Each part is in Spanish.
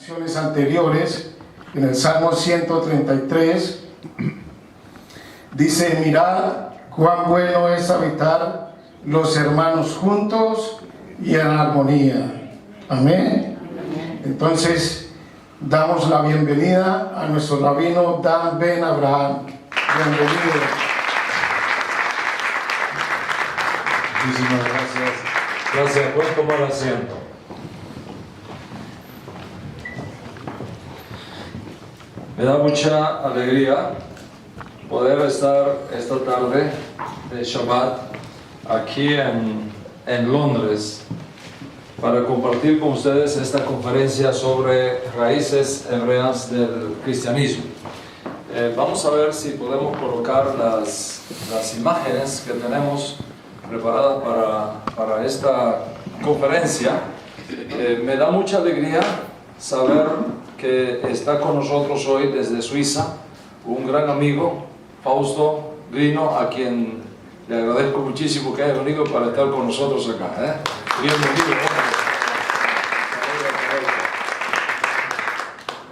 Acciones anteriores, en el Salmo 133, dice: mirad cuán bueno es habitar los hermanos juntos y en armonía. Amén. Entonces, damos la bienvenida a nuestro rabino Dan Ben Abraham. Bienvenido. Muchísimas gracias. Gracias. Pueden tomar asiento. Me da mucha alegría poder estar esta tarde de Shabbat aquí en Londres para compartir con ustedes esta conferencia sobre raíces hebreas del cristianismo. Vamos a ver si podemos colocar las imágenes que tenemos preparadas para esta conferencia. Me da mucha alegría saber que está con nosotros hoy desde Suiza un gran amigo, Fausto Grino, a quien le agradezco muchísimo que haya venido para estar con nosotros acá. Bienvenido.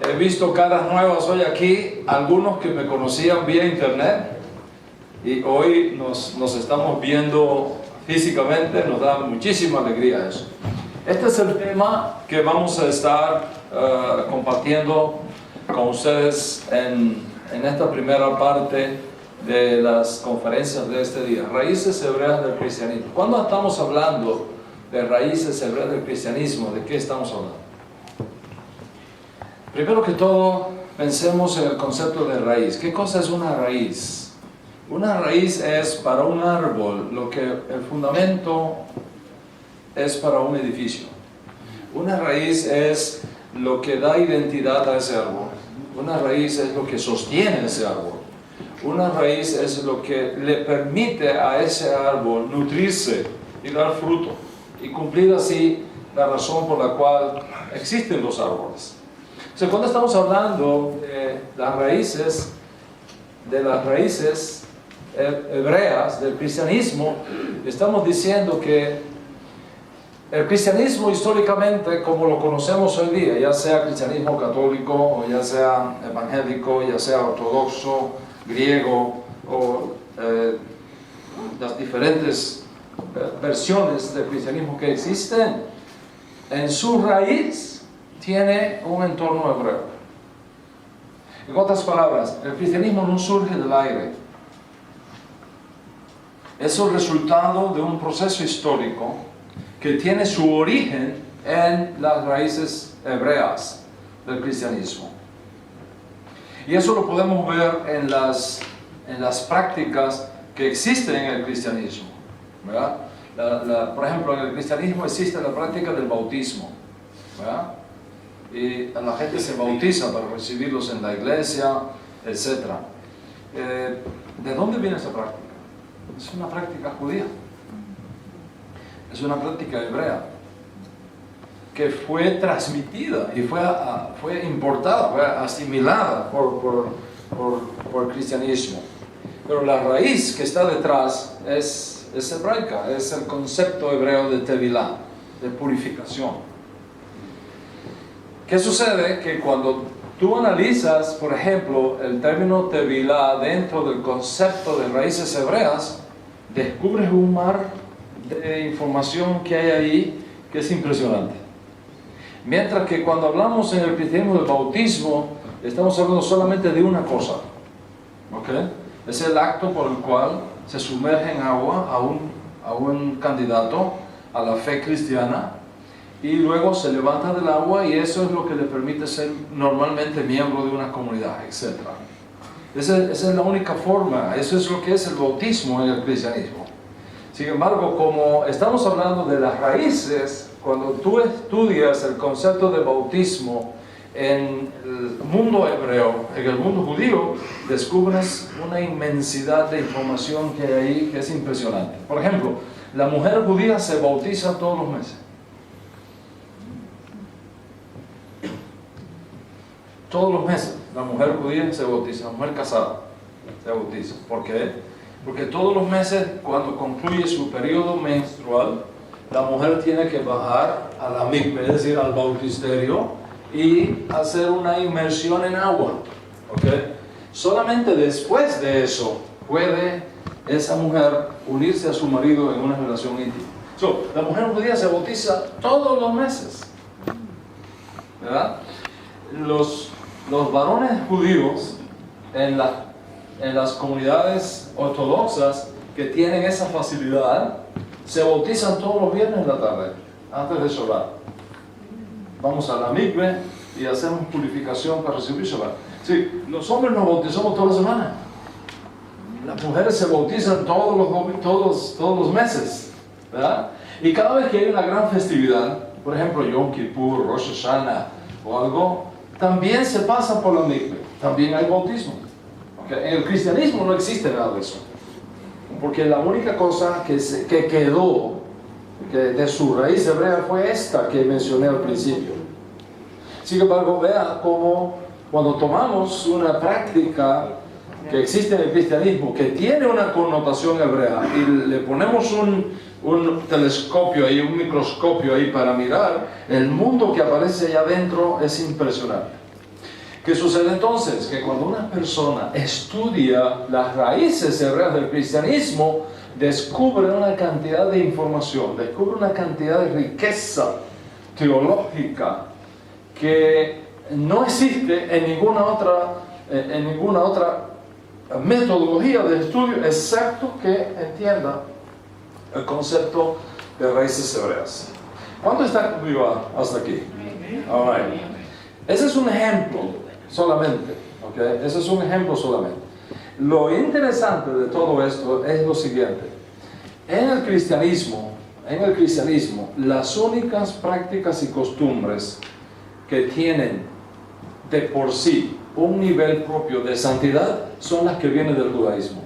He visto caras nuevas hoy aquí, algunos que me conocían vía internet, y hoy nos estamos viendo físicamente. Nos da muchísima alegría eso. Este es el tema que vamos a estar compartiendo con ustedes en esta primera parte de las conferencias de este día. Raíces hebreas del cristianismo. Cuando estamos hablando de raíces hebreas del cristianismo, ¿de qué estamos hablando? Primero que todo, pensemos en el concepto de raíz. ¿Qué cosa es una raíz? Una raíz es para un árbol lo que el fundamento es para un edificio. Una raíz es lo que da identidad a ese árbol. Una raíz es lo que sostiene ese árbol. Una raíz es lo que le permite a ese árbol nutrirse y dar fruto y cumplir así la razón por la cual existen los árboles. O sea, cuando estamos hablando de las raíces hebreas del cristianismo, estamos diciendo que el cristianismo históricamente, como lo conocemos hoy día, ya sea cristianismo católico, o ya sea evangélico, ya sea ortodoxo, griego, o las diferentes versiones del cristianismo que existen, en su raíz tiene un entorno hebreo. En otras palabras, el cristianismo no surge del aire. Es el resultado de un proceso histórico que tiene su origen en las raíces hebreas del cristianismo. Y eso lo podemos ver en las prácticas que existen en el cristianismo, ¿verdad? Por ejemplo, en el cristianismo existe la práctica del bautismo, ¿verdad? Y la gente se bautiza para recibirlos en la iglesia, etc. ¿De dónde viene esa práctica? Es una práctica judía. Es una práctica hebrea que fue transmitida y fue importada, fue asimilada por el cristianismo. Pero la raíz que está detrás es hebraica, es el concepto hebreo de tevilá, de purificación. ¿Qué sucede? Que cuando tú analizas, por ejemplo, el término tevilá dentro del concepto de raíces hebreas, descubres un mar de información que hay ahí que es impresionante. Mientras que cuando hablamos en el cristianismo del bautismo, estamos hablando solamente de una cosa, ¿ok? Es el acto por el cual se sumerge en agua a un candidato a la fe cristiana, y luego se levanta del agua, y eso es lo que le permite ser normalmente miembro de una comunidad, etc. Esa es la única forma, eso es lo que es el bautismo en el cristianismo. Sin embargo, como estamos hablando de las raíces, cuando tú estudias el concepto de bautismo en el mundo hebreo, en el mundo judío, descubres una inmensidad de información que hay ahí que es impresionante. Por ejemplo, la mujer judía se bautiza todos los meses. Todos los meses la mujer judía se bautiza, la mujer casada se bautiza. ¿Por qué? Porque todos los meses, cuando concluye su periodo menstrual, la mujer tiene que bajar a la mikve, es decir, al bautisterio, y hacer una inmersión en agua. ¿Okay? Solamente después de eso puede esa mujer unirse a su marido en una relación íntima. La mujer judía se bautiza todos los meses, ¿verdad? Los varones judíos en las comunidades ortodoxas que tienen esa facilidad se bautizan todos los viernes en la tarde antes de Shabbat. Vamos a la mikve y hacemos purificación para recibir Shabbat. Sí, los hombres nos bautizamos toda la semana. Las mujeres se bautizan todos los meses, ¿verdad? Y cada vez que hay una gran festividad, por ejemplo Yom Kippur, Rosh Hashanah o algo, también se pasa por la mikve, también hay bautismo. ¿Okay? En el cristianismo no existe nada de eso, porque la única cosa que quedó de su raíz hebrea fue esta que mencioné al principio. Sin embargo, vea cómo cuando tomamos una práctica que existe en el cristianismo, que tiene una connotación hebrea, y le ponemos un telescopio ahí, un microscopio ahí para mirar, el mundo que aparece allá adentro es impresionante. ¿Qué sucede entonces? Que cuando una persona estudia las raíces hebreas del cristianismo, descubre una cantidad de información, descubre una cantidad de riqueza teológica que no existe en ninguna otra metodología de estudio, excepto que entienda el concepto de raíces hebreas. ¿Cuánto está conmigo hasta aquí? All right. Ese es un ejemplo solamente, ¿okay? Ese es un ejemplo solamente. Lo interesante de todo esto es lo siguiente. En el cristianismo, las únicas prácticas y costumbres que tienen de por sí un nivel propio de santidad son las que vienen del judaísmo.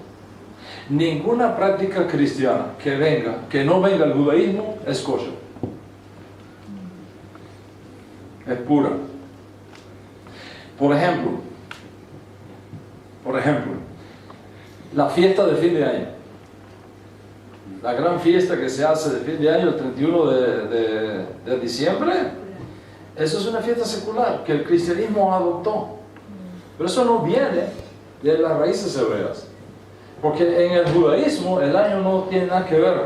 Ninguna práctica cristiana que no venga del judaísmo es kosher. Es pura. Por ejemplo, la fiesta de fin de año. La gran fiesta que se hace de fin de año, el 31 de diciembre, eso es una fiesta secular que el cristianismo adoptó. Pero eso no viene de las raíces hebreas. Porque en el judaísmo el año no tiene nada que ver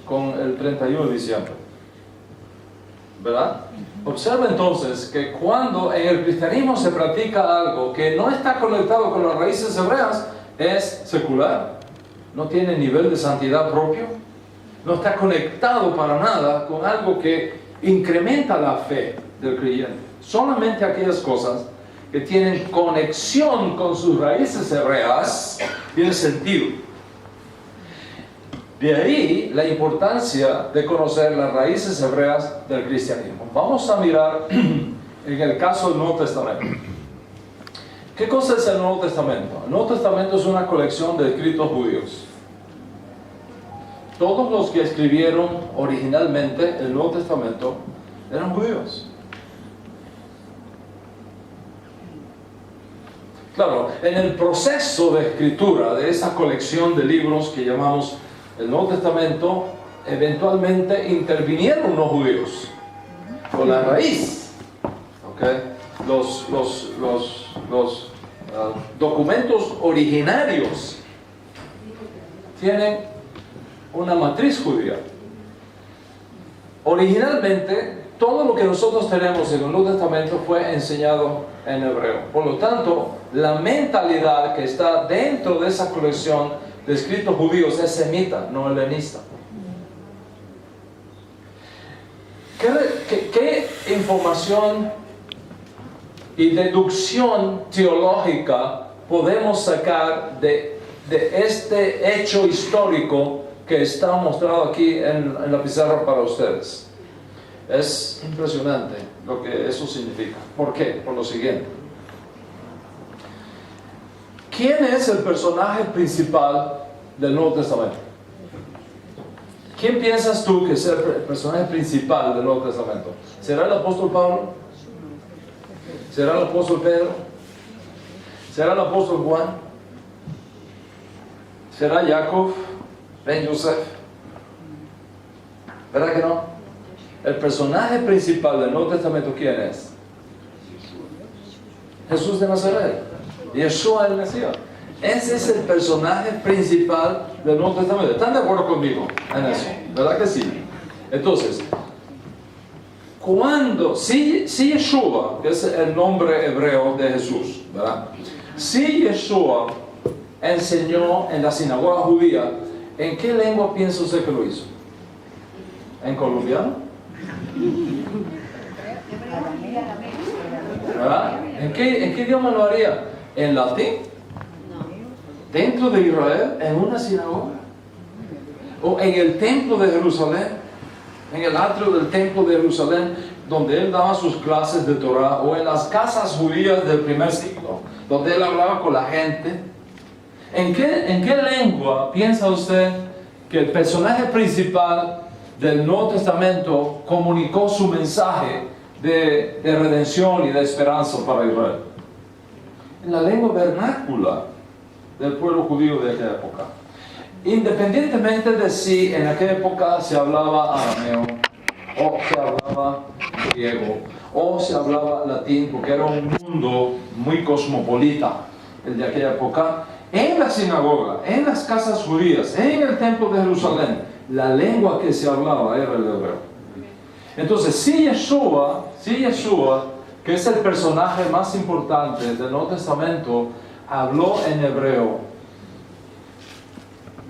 con el 31 de diciembre. ¿Verdad? Observa entonces que cuando en el cristianismo se practica algo que no está conectado con las raíces hebreas, es secular, no tiene nivel de santidad propio, no está conectado para nada con algo que incrementa la fe del creyente. Solamente aquellas cosas que tienen conexión con sus raíces hebreas tienen sentido. De ahí la importancia de conocer las raíces hebreas del cristianismo. Vamos a mirar en el caso del Nuevo Testamento. ¿Qué cosa es el Nuevo Testamento? El Nuevo Testamento es una colección de escritos judíos. Todos los que escribieron originalmente el Nuevo Testamento eran judíos. Claro, en el proceso de escritura de esa colección de libros que llamamos el Nuevo Testamento, eventualmente intervinieron los judíos con la raíz. ¿Okay? Los documentos originarios tienen una matriz judía. Originalmente, todo lo que nosotros tenemos en el Nuevo Testamento fue enseñado en hebreo. Por lo tanto, la mentalidad que está dentro de esa colección de escritos judíos es semita, no helenista. ¿Qué información y deducción teológica podemos sacar de este hecho histórico que está mostrado aquí en la pizarra para ustedes? Es impresionante lo que eso significa. ¿Por qué? Por lo siguiente. ¿Quién es el personaje principal del Nuevo Testamento? ¿Quién piensas tú que es el personaje principal del Nuevo Testamento? ¿Será el apóstol Pablo? ¿Será el apóstol Pedro? ¿Será el apóstol Juan? ¿Será Jacob? ¿Ben Yosef? ¿Verdad que no? El personaje principal del Nuevo Testamento, ¿quién es? Jesús de Nazaret, Yeshua el Mesías. Ese es el personaje principal del Nuevo Testamento. ¿Están de acuerdo conmigo en eso? ¿Verdad que sí? Entonces, si Yeshua, que es el nombre hebreo de Jesús, ¿verdad? Si Yeshua enseñó en la sinagoga judía, ¿en qué lengua piensa usted que lo hizo? ¿En colombiano? ¿Verdad? ¿En qué idioma lo haría? ¿En latín? ¿Dentro de Israel? ¿En una sinagoga? ¿O en el templo de Jerusalén? ¿En el atrio del templo de Jerusalén, donde él daba sus clases de Torah? ¿O en las casas judías del primer siglo, donde él hablaba con la gente? ¿En qué lengua piensa usted que el personaje principal del Nuevo Testamento comunicó su mensaje de redención y de esperanza para Israel? En la lengua vernácula del pueblo judío de aquella época. Independientemente de si en aquella época se hablaba arameo, o se hablaba griego, o se hablaba latín, porque era un mundo muy cosmopolita el de aquella época, en la sinagoga, en las casas judías, en el templo de Jerusalén, la lengua que se hablaba era el hebreo. Entonces, si Yeshua, que es el personaje más importante del Nuevo Testamento, habló en hebreo,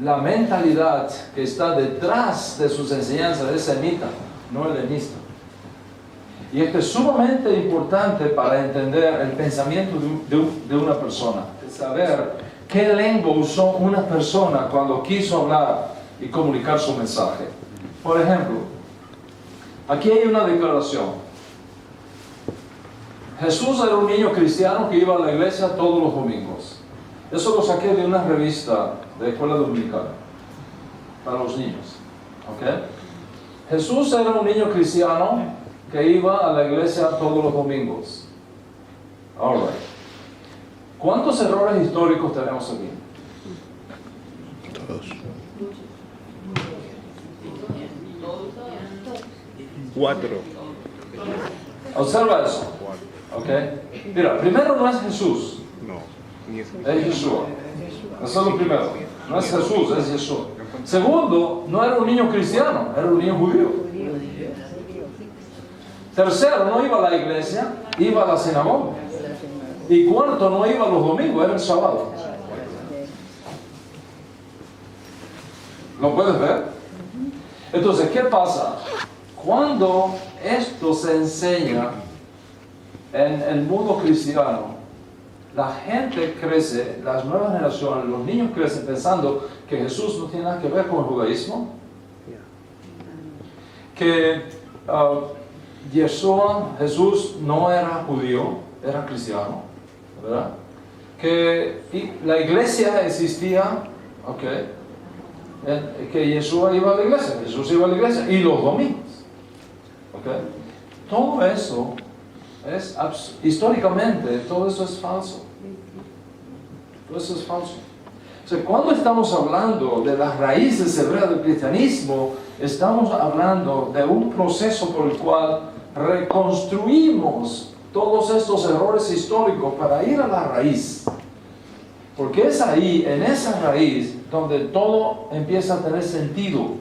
la mentalidad que está detrás de sus enseñanzas es semita, no helenista. Y esto es sumamente importante para entender el pensamiento de una persona, saber qué lengua usó una persona cuando quiso hablar y comunicar su mensaje. Por ejemplo, aquí hay una declaración. Jesús era un niño cristiano que iba a la iglesia todos los domingos. Eso lo saqué de una revista de escuela dominical para los niños. ¿Okay? Jesús era un niño cristiano que iba a la iglesia todos los domingos. All right. ¿Cuántos errores históricos tenemos aquí? Todos. 4. Observa eso. ¿Okay? Mira, primero no es Jesús. No, ni es Es Yeshua. Eso es lo primero. No es Jesús, es Yeshua. Segundo, no era un niño cristiano, era un niño judío. Tercero, no iba a la iglesia, iba a la sinagoga. Y cuarto, no iba los domingos, era el sábado. ¿Lo puedes ver? Entonces, ¿qué pasa? Cuando esto se enseña en el mundo cristiano, la gente crece, las nuevas generaciones, los niños crecen pensando que Jesús no tiene nada que ver con el judaísmo, que Jesús no era judío, era cristiano, ¿verdad? Que la iglesia existía, que Yeshua iba a la iglesia, Jesús iba a la iglesia, y los domingos. Todo eso históricamente, todo eso es falso. Todo eso es falso. O sea, cuando estamos hablando de las raíces hebreas del cristianismo, estamos hablando de un proceso por el cual reconstruimos todos estos errores históricos para ir a la raíz. Porque es ahí, en esa raíz, donde todo empieza a tener sentido.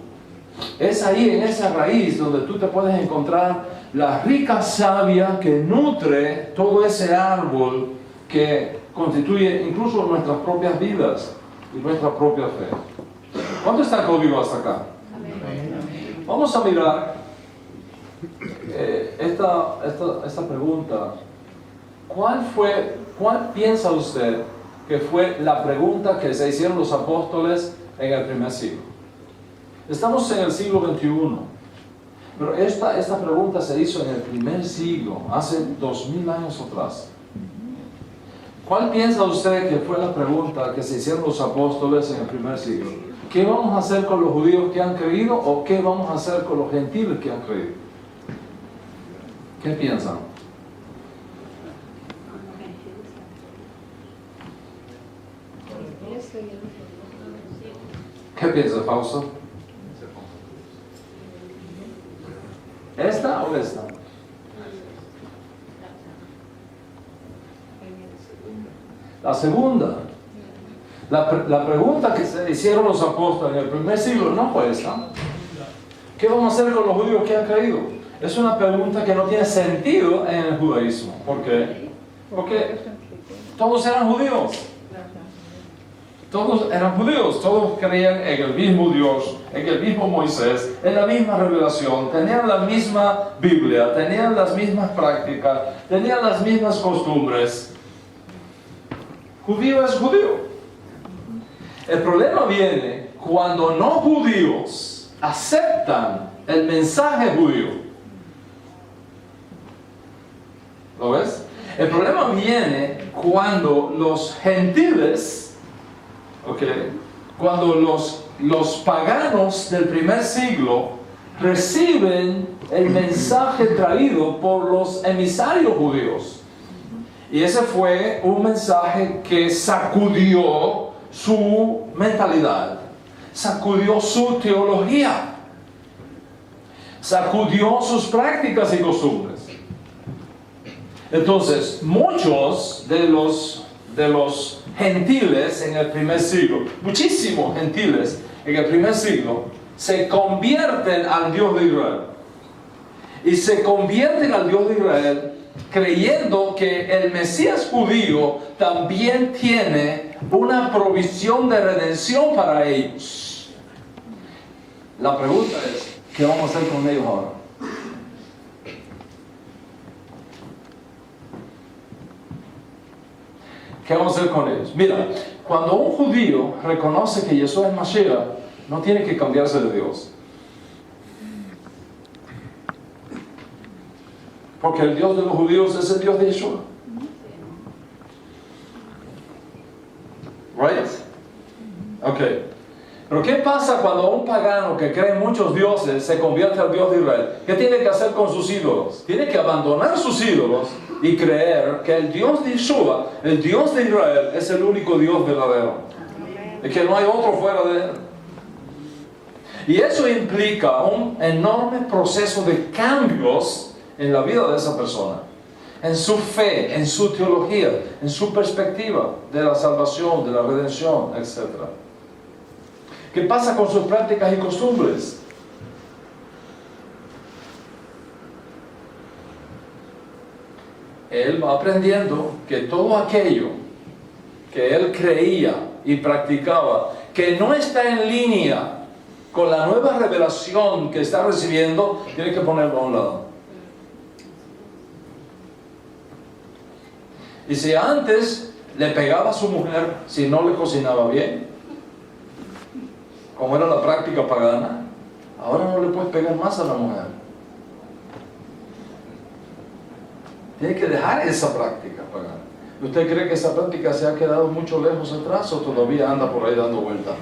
Es ahí, en esa raíz, donde tú te puedes encontrar la rica savia que nutre todo ese árbol que constituye incluso nuestras propias vidas y nuestra propia fe. ¿Cuánto está conmigo hasta acá? Vamos a mirar esta pregunta. ¿Cuál piensa usted que fue la pregunta que se hicieron los apóstoles en el primer siglo? Estamos en el siglo XXI, pero esta pregunta se hizo en el primer siglo, hace 2000 años atrás. ¿Cuál piensa usted que fue la pregunta que se hicieron los apóstoles en el primer siglo? ¿Qué vamos a hacer con los judíos que han creído o qué vamos a hacer con los gentiles que han creído? ¿Qué piensan? ¿Qué piensa, Fausto? ¿Esta o esta? La segunda. La pregunta que se hicieron los apóstoles en el primer siglo no fue esa. ¿Qué vamos a hacer con los judíos que han caído? Es una pregunta que no tiene sentido en el judaísmo. ¿Por qué? Porque todos eran judíos. Todos eran judíos, todos creían en el mismo Dios, en el mismo Moisés, en la misma revelación, tenían la misma Biblia, tenían las mismas prácticas, tenían las mismas costumbres. Judío es judío. El problema viene cuando no judíos aceptan el mensaje judío. ¿Lo ves? El problema viene cuando los gentiles, cuando los paganos del primer siglo reciben el mensaje traído por los emisarios judíos. Y ese fue un mensaje que sacudió su mentalidad, sacudió su teología, sacudió sus prácticas y costumbres. Entonces, muchos de los gentiles en el primer siglo, muchísimos gentiles en el primer siglo, se convierten al Dios de Israel. Y se convierten al Dios de Israel creyendo que el Mesías judío también tiene una provisión de redención para ellos. La pregunta es, ¿qué vamos a hacer con ellos ahora? ¿Qué vamos a hacer con ellos? Mira, cuando un judío reconoce que Jesús es Mashiach, no tiene que cambiarse de Dios. Porque el Dios de los judíos es el Dios de Yeshua. Right? Ok. Pero ¿qué pasa cuando un pagano que cree en muchos dioses se convierte al Dios de Israel? ¿Qué tiene que hacer con sus ídolos? Tiene que abandonar sus ídolos y creer que el Dios de Yeshua, el Dios de Israel, es el único Dios verdadero. Y que no hay otro fuera de él. Y eso implica un enorme proceso de cambios en la vida de esa persona, en su fe, en su teología, en su perspectiva de la salvación, de la redención, etc. ¿Qué pasa con sus prácticas y costumbres? Él va aprendiendo que todo aquello que él creía y practicaba, que no está en línea con la nueva revelación que está recibiendo, tiene que ponerlo a un lado. Y si antes le pegaba a su mujer si no le cocinaba bien, como era la práctica pagana, ahora no le puedes pegar más a la mujer. Tiene que dejar esa práctica pagana. ¿Usted cree que esa práctica se ha quedado mucho lejos atrás o todavía anda por ahí dando vueltas?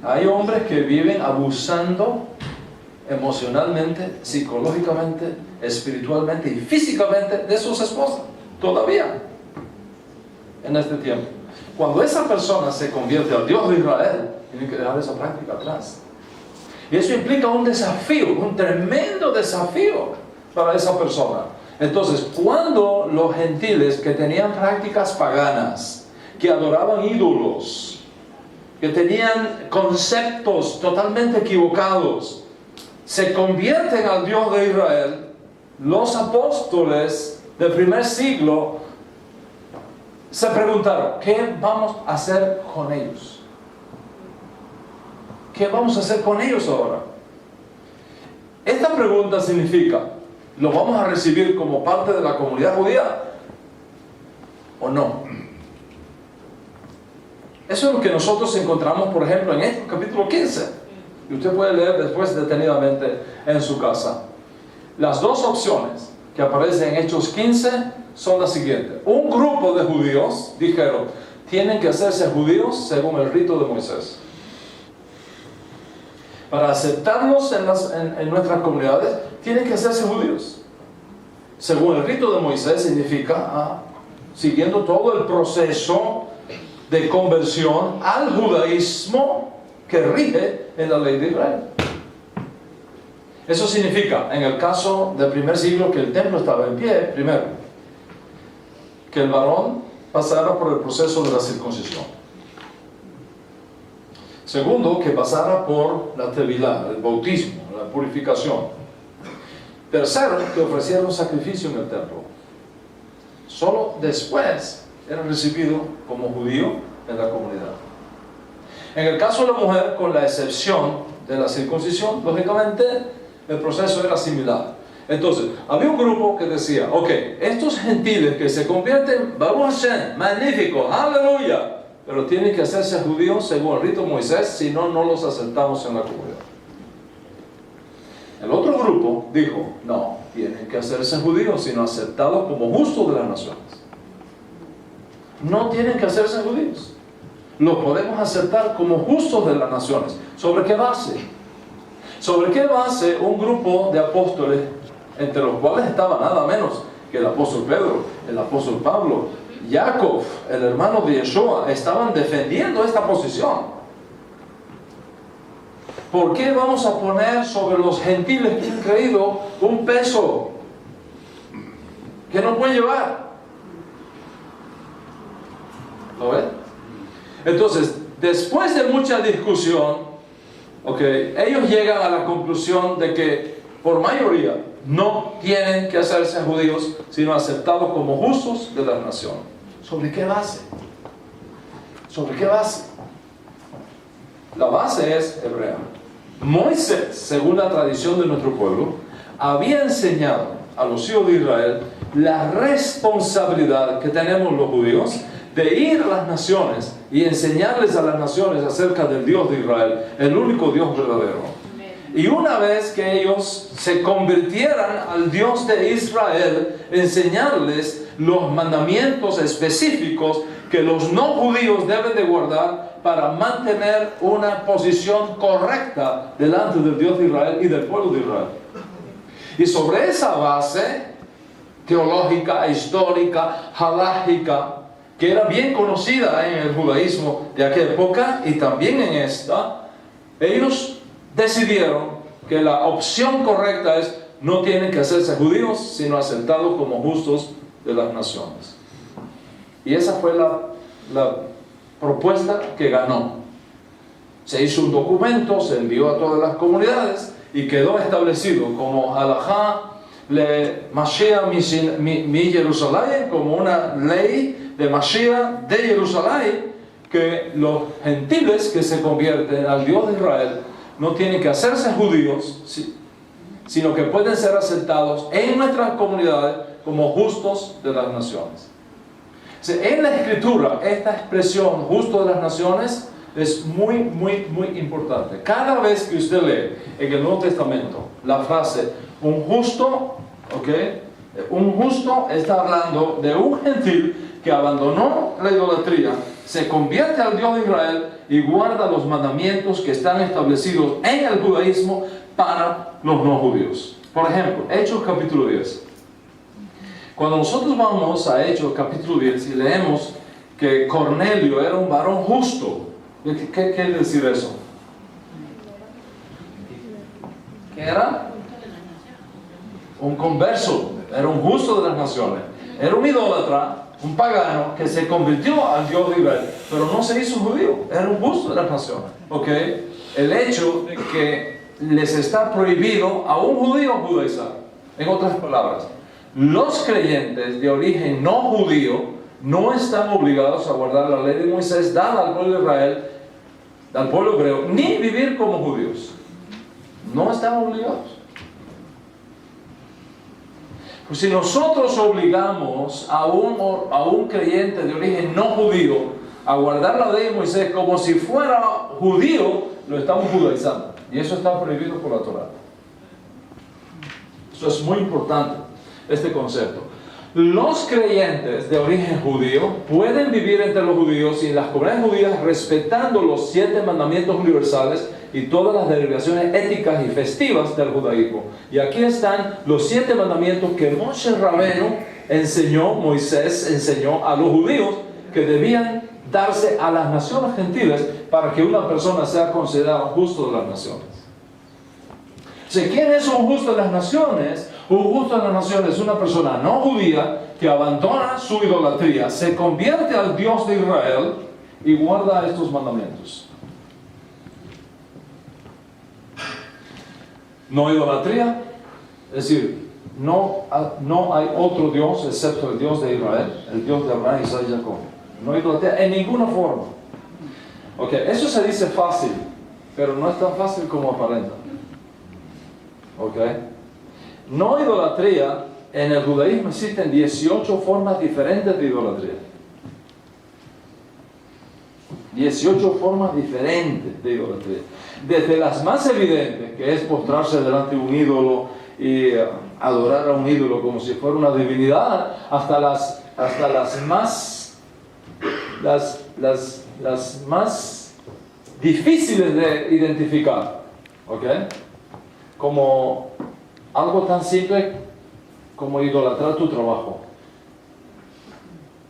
Hay hombres que viven abusando emocionalmente, psicológicamente, espiritualmente y físicamente de sus esposas, todavía, en este tiempo. Cuando esa persona se convierte al Dios de Israel, tiene que dejar esa práctica atrás. Y eso implica un desafío, un tremendo desafío para esa persona. Entonces, cuando los gentiles que tenían prácticas paganas, que adoraban ídolos, que tenían conceptos totalmente equivocados, se convierten al Dios de Israel, los apóstoles del primer siglo se preguntaron, ¿qué vamos a hacer con ellos? ¿Qué vamos a hacer con ellos ahora? Esta pregunta significa, ¿lo vamos a recibir como parte de la comunidad judía o no? Eso es lo que nosotros encontramos, por ejemplo, en este capítulo 15. Y usted puede leer después detenidamente en su casa. Las dos opciones que aparecen en Hechos 15 son las siguientes. Un grupo de judíos dijeron, tienen que hacerse judíos según el rito de Moisés. Para aceptarlos en nuestras comunidades, tienen que hacerse judíos. Según el rito de Moisés significa siguiendo todo el proceso de conversión al judaísmo que rige en la ley de Israel. Eso significa, en el caso del primer siglo, que el templo estaba en pie, primero, que el varón pasara por el proceso de la circuncisión. Segundo, que pasara por la tevilá, el bautismo, la purificación. Tercero, que ofreciera un sacrificio en el templo. Solo después era recibido como judío en la comunidad. En el caso de la mujer, con la excepción de la circuncisión, lógicamente el proceso era similar. Entonces, había un grupo que decía, ok, estos gentiles que se convierten, Baruch Hashem, magnífico, aleluya, pero tienen que hacerse judíos según el rito de Moisés, si no, no los aceptamos en la comunidad. El otro grupo dijo, no, tienen que hacerse judíos, sino aceptados como justos de las naciones. No tienen que hacerse judíos. Los podemos aceptar como justos de las naciones. ¿Sobre qué base? ¿Sobre qué base un grupo de apóstoles, entre los cuales estaba nada menos que el apóstol Pedro, el apóstol Pablo, Jacob, el hermano de Yeshua, estaban defendiendo esta posición? ¿Por qué vamos a poner sobre los gentiles que han creído un peso que no pueden llevar? ¿Lo ven? Entonces, después de mucha discusión, ellos llegan a la conclusión de que por mayoría no tienen que hacerse judíos, sino aceptados como justos de la nación. ¿Sobre qué base? ¿Sobre qué base? La base es hebrea. Moisés, según la tradición de nuestro pueblo, había enseñado a los hijos de Israel la responsabilidad que tenemos los judíos de ir a las naciones y enseñarles a las naciones acerca del Dios de Israel, el único Dios verdadero. Y una vez que ellos se convirtieran al Dios de Israel, enseñarles los mandamientos específicos que los no judíos deben de guardar para mantener una posición correcta delante del Dios de Israel y del pueblo de Israel. Y sobre esa base teológica, histórica, halágica, que era bien conocida en el judaísmo de aquella época y también en esta, ellos decidieron que la opción correcta es: no tienen que hacerse judíos, sino aceptados como justos de las naciones. Y esa fue la propuesta que ganó. Se hizo un documento, se envió a todas las comunidades y quedó establecido como halajá le Mashiach mi Jerusalén, como una ley de Mashiach de Jerusalén, que los gentiles que se convierten al Dios de Israel no tienen que hacerse judíos, sino que pueden ser aceptados en nuestras comunidades como justos de las naciones. En la Escritura, esta expresión justo de las naciones es muy, muy, muy importante. Cada vez que usted lee en el Nuevo Testamento la frase un justo, un justo está hablando de un gentil que abandonó la idolatría, se convierte al Dios de Israel y guarda los mandamientos que están establecidos en el judaísmo para los no judíos. Por ejemplo, Hechos capítulo 10. Cuando nosotros vamos a Hechos capítulo 10 y leemos que Cornelio era un varón justo, ¿qué quiere decir eso? ¿Qué era? Un converso, era un justo de las naciones, era un idólatra, un pagano que se convirtió al Dios de Israel, pero no se hizo judío, era un justo de las naciones. El hecho de que les está prohibido a un judío judaizar. En otras palabras, los creyentes de origen no judío no están obligados a guardar la ley de Moisés dada al pueblo de Israel, al pueblo hebreo, ni vivir como judíos. No están obligados. Pues si nosotros obligamos a un creyente de origen no judío a guardar la ley de Moisés como si fuera judío, lo estamos judaizando. Y eso está prohibido por la Torá. Eso es muy importante, este concepto. Los creyentes de origen judío pueden vivir entre los judíos y en las comunidades judías respetando los 7 mandamientos universales y todas las derivaciones éticas y festivas del judaísmo. Y aquí están los 7 mandamientos que Moshe Rabenu Moisés enseñó a los judíos que debían darse a las naciones gentiles para que una persona sea considerada justo de las naciones. ¿Quién es un justo de las naciones? Un justo en la nación es una persona no judía que abandona su idolatría, se convierte al Dios de Israel y guarda estos mandamientos. No idolatría, es decir, no hay otro Dios excepto el Dios de Israel, el Dios de Abraham, Isaac y Jacob. No idolatría en ninguna forma. Ok, eso se dice fácil, pero no es tan fácil como aparenta. Ok. No idolatría, en el judaísmo existen 18 formas diferentes de idolatría. 18 formas diferentes de idolatría. Desde las más evidentes, que es postrarse delante de un ídolo y adorar a un ídolo como si fuera una divinidad, hasta las más difíciles de identificar. ¿Ok? Como algo tan simple como idolatrar tu trabajo,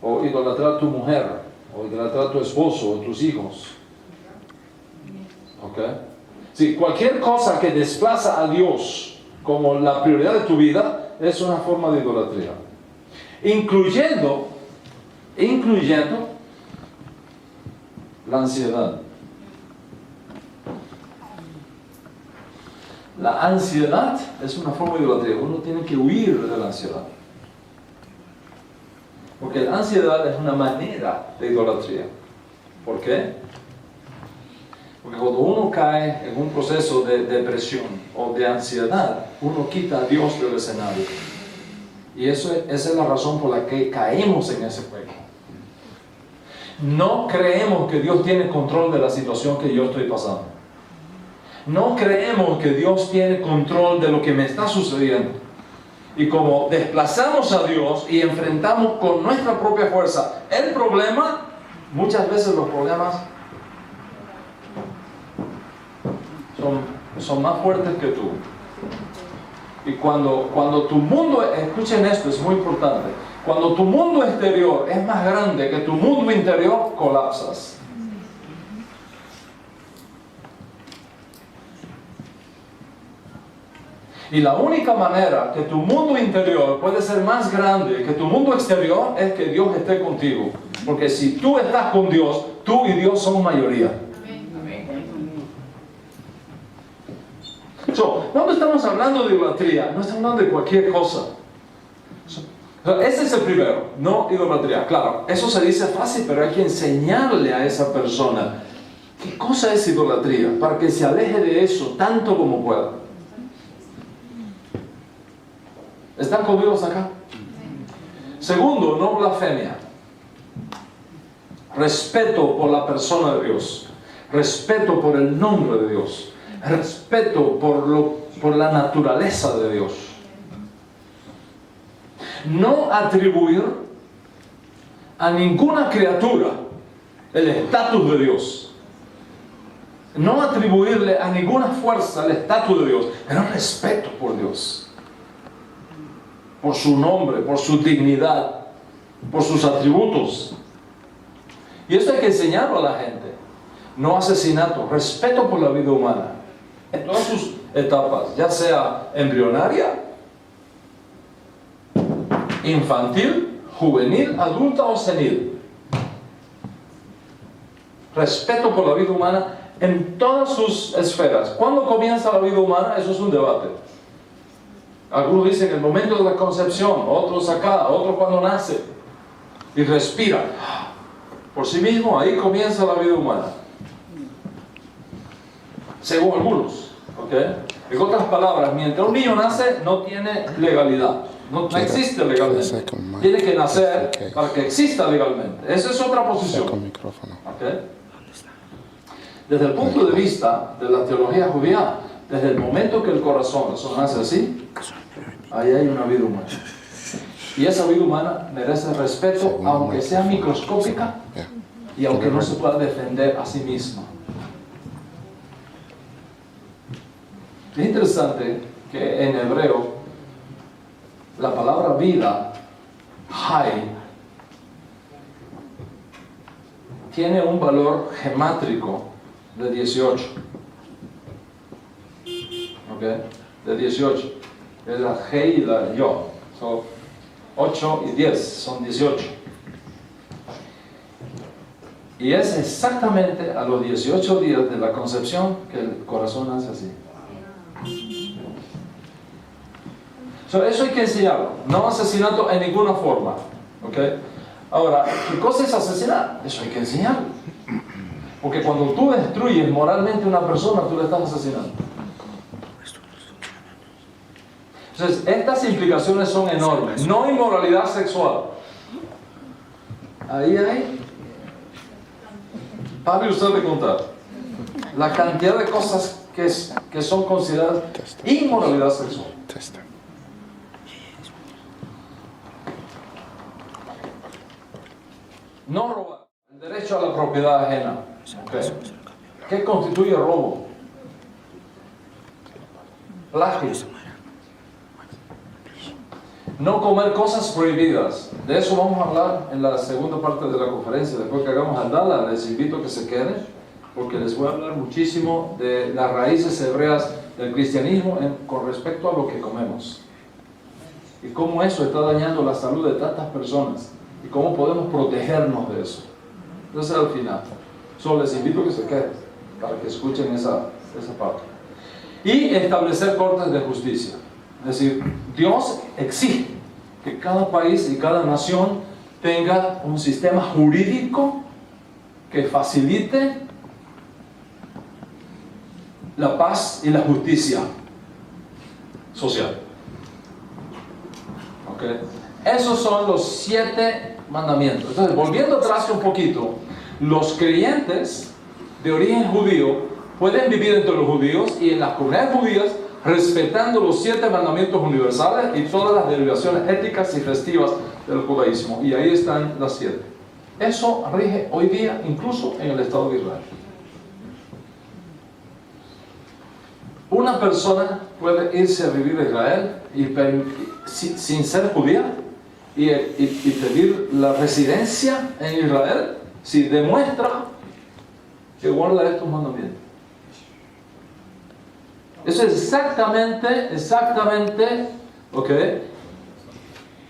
o idolatrar tu mujer, o idolatrar tu esposo, o tus hijos. ¿Ok? Sí, cualquier cosa que desplaza a Dios como la prioridad de tu vida es una forma de idolatría. Incluyendo la ansiedad. La ansiedad es una forma de idolatría. Uno tiene que huir de la ansiedad. Porque la ansiedad es una manera de idolatría. ¿Por qué? Porque cuando uno cae en un proceso de depresión o de ansiedad, uno quita a Dios del escenario. Y esa es la razón por la que caemos en ese juego. No creemos que Dios tiene control de la situación que yo estoy pasando. No creemos que Dios tiene control de lo que me está sucediendo. Y como desplazamos a Dios y enfrentamos con nuestra propia fuerza el problema, muchas veces los problemas son más fuertes que tú. Y cuando tu mundo, escuchen esto, es muy importante, cuando tu mundo exterior es más grande que tu mundo interior, colapsas. Y la única manera que tu mundo interior puede ser más grande que tu mundo exterior es que Dios esté contigo. Porque si tú estás con Dios, tú y Dios son mayoría. No estamos hablando de idolatría, no estamos hablando de cualquier cosa. Ese es el primero, no idolatría. Claro, eso se dice fácil, pero hay que enseñarle a esa persona qué cosa es idolatría, para que se aleje de eso tanto como pueda. ¿Están conmigo hasta acá? Segundo, no blasfemia. Respeto por la persona de Dios. Respeto por el nombre de Dios. Respeto por la naturaleza de Dios. No atribuir a ninguna criatura el estatus de Dios. No atribuirle a ninguna fuerza el estatus de Dios, pero respeto por Dios. Por su nombre, por su dignidad, por sus atributos. Y eso hay que enseñarlo a la gente. No asesinato, respeto por la vida humana. En todas sus etapas, ya sea embrionaria, infantil, juvenil, adulta o senil. Respeto por la vida humana en todas sus esferas. ¿Cuándo comienza la vida humana? Eso es un debate. Algunos dicen el momento de la concepción, otros acá, otros cuando nace y respira por sí mismo, ahí comienza la vida humana. Según algunos, ¿ok? En otras palabras, mientras un niño nace, no tiene legalidad. No existe legalmente. Tiene que nacer para que exista legalmente. Esa es otra posición. ¿Okay? Desde el punto de vista de la teología judía, desde el momento que el corazón nace así, ahí hay una vida humana. Y esa vida humana merece respeto, aunque sea microscópica y aunque no se pueda defender a sí misma. Es interesante que en hebreo la palabra vida, hay, tiene un valor gemátrico de 18. ¿Ok? De 18. Es la G y la Yo. Son 8 y 10, son 18. Y es exactamente a los 18 días de la concepción que el corazón hace así. Eso hay que enseñarlo. No asesinato en ninguna forma. ¿Okay? Ahora, ¿qué cosa es asesinar? Eso hay que enseñarlo. Porque cuando tú destruyes moralmente a una persona, tú le estás asesinando. Entonces, estas implicaciones son enormes. No inmoralidad sexual. Ahí hay. Pare usted de contar la cantidad de cosas que son consideradas inmoralidad sexual. No robar. El derecho a la propiedad ajena. Okay. ¿Qué constituye robo? Plagio. No comer cosas prohibidas. De eso vamos a hablar en la segunda parte de la conferencia. Después que hagamos Hadala, les invito a que se queden, porque les voy a hablar muchísimo de las raíces hebreas del cristianismo con respecto a lo que comemos. Y cómo eso está dañando la salud de tantas personas. Y cómo podemos protegernos de eso. Entonces al final. Solo les invito a que se queden, para que escuchen esa parte. Y establecer cortes de justicia. Es decir, Dios exige que cada país y cada nación tenga un sistema jurídico que facilite la paz y la justicia social. ¿Okay? Esos son los 7 mandamientos. Entonces, volviendo atrás un poquito, los creyentes de origen judío pueden vivir entre los judíos y en las comunidades judías respetando los 7 mandamientos universales y todas las derivaciones éticas y festivas del judaísmo. Y ahí están las 7. Eso rige hoy día incluso en el Estado de Israel. Una persona puede irse a vivir a Israel sin ser judía y pedir la residencia en Israel si demuestra que guarda estos mandamientos. Eso es exactamente ¿okay?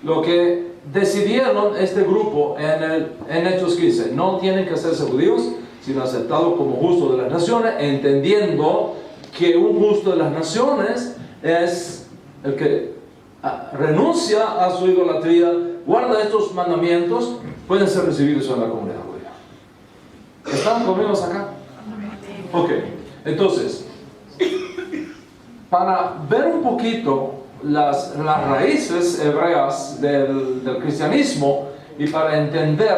Lo que decidieron este grupo en Hechos 15. No tienen que hacerse judíos, sino aceptados como justos de las naciones, entendiendo que un justo de las naciones es el que renuncia a su idolatría, guarda estos mandamientos, pueden ser recibidos en la comunidad judía. ¿Están conmigo acá? Ok, entonces, para ver un poquito las raíces hebreas del cristianismo y para entender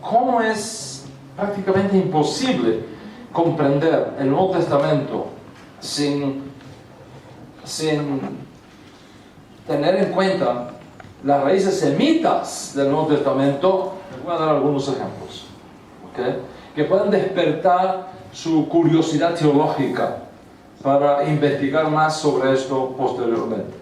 cómo es prácticamente imposible comprender el Nuevo Testamento sin tener en cuenta las raíces semitas del Nuevo Testamento, les voy a dar algunos ejemplos, ¿okay? Que pueden despertar su curiosidad teológica para investigar más sobre esto posteriormente.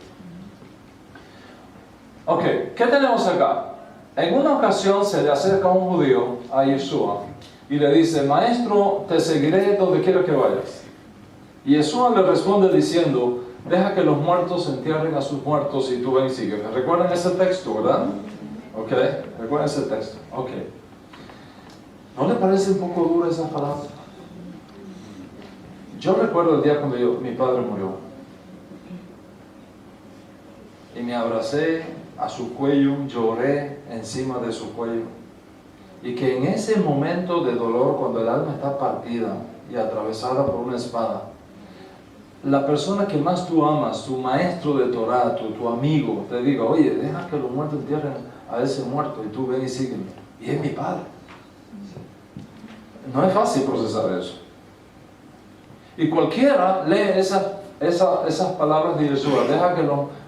Ok, ¿qué tenemos acá? En una ocasión se le acerca un judío a Yeshua y le dice: Maestro, te seguiré donde quiera que vayas. Y Yeshua le responde diciendo: deja que los muertos entierren a sus muertos y tú ven y sígueme. ¿Recuerdan ese texto, verdad? Ok, recuerdan ese texto. Ok. ¿No le parece un poco dura esa palabra? Yo recuerdo el día cuando mi padre murió. Y me abracé a su cuello, lloré encima de su cuello. Y que en ese momento de dolor, cuando el alma está partida y atravesada por una espada, la persona que más tú amas, tu maestro de Torah, tu amigo, te diga: oye, deja que los muertos entierren a ese muerto y tú ven y sígueme. Y es mi padre. No es fácil procesar eso. Y cualquiera lee esas palabras de Yeshua. Deja que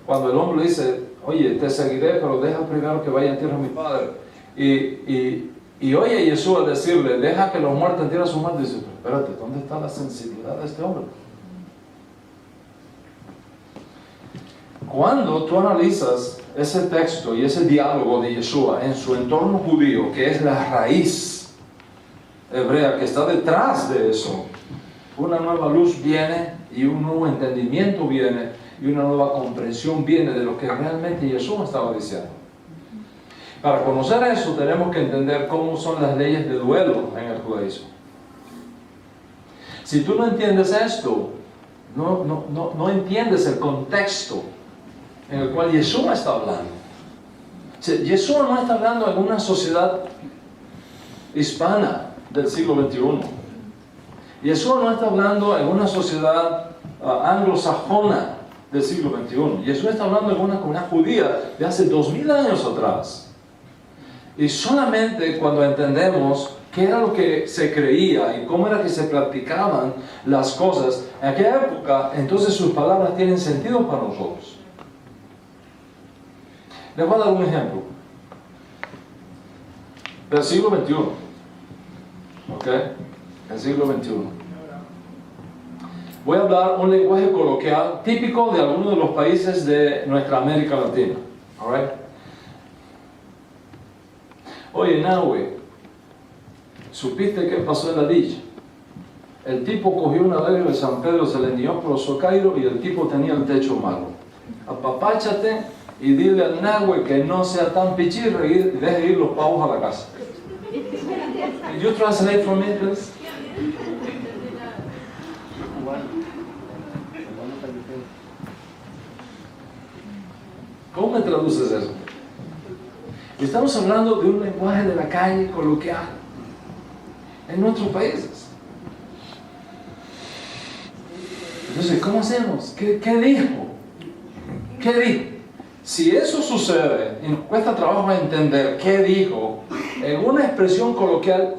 cuando el hombre dice: oye, te seguiré, pero deja primero que vaya a entierrar a mi padre. Y oye a Yeshua decirle: deja que los muertos entierren a su muerto. Y dice: espérate, ¿dónde está la sensibilidad de este hombre? Cuando tú analizas ese texto y ese diálogo de Yeshua en su entorno judío, que es la raíz hebrea que está detrás de eso, una nueva luz viene y un nuevo entendimiento viene, y una nueva comprensión viene de lo que realmente Jesús estaba diciendo. Para conocer eso tenemos que entender cómo son las leyes de duelo en el judaísmo. Si tú no entiendes esto, no entiendes el contexto en el cual Jesús está hablando. Jesús no está hablando en una sociedad hispana del siglo XXI. Jesús no está hablando en una sociedad anglosajona del siglo XXI. Jesús está hablando en una comunidad judía de hace 2000 años atrás. Y solamente cuando entendemos qué era lo que se creía y cómo era que se practicaban las cosas en aquella época, entonces sus palabras tienen sentido para nosotros. Les voy a dar un ejemplo del siglo XXI. ¿Ok? El siglo XXI. Voy a hablar un lenguaje coloquial típico de algunos de los países de nuestra América Latina. All right? Oye, Nahue, ¿supiste qué pasó en la dicha? El tipo cogió una lágrima de San Pedro, se le envió por los socairos y el tipo tenía el techo malo. Apapáchate y dile al Nahue que no sea tan pichirre y deje ir los pavos a la casa. Did you translate for me, please? ¿Cómo me traduces eso? Estamos hablando de un lenguaje de la calle coloquial en nuestros países. Entonces, ¿cómo hacemos? ¿Qué dijo? ¿Qué dijo? Si eso sucede y nos cuesta trabajo entender qué dijo en una expresión coloquial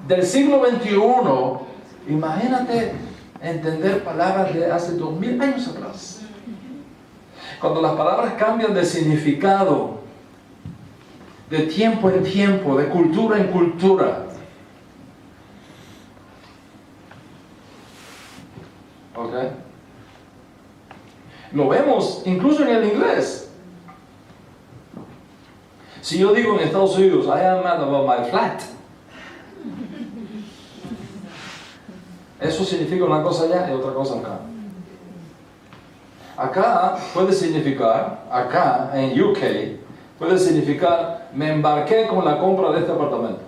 del siglo XXI, imagínate entender palabras de hace 2000 años atrás. Cuando las palabras cambian de significado, de tiempo en tiempo, de cultura en cultura. ¿Ok? Lo vemos incluso en el inglés. Si yo digo en Estados Unidos, I am mad about my flat, eso significa una cosa allá y otra cosa acá. Acá puede significar, acá en UK, puede significar, me embarqué con la compra de este apartamento.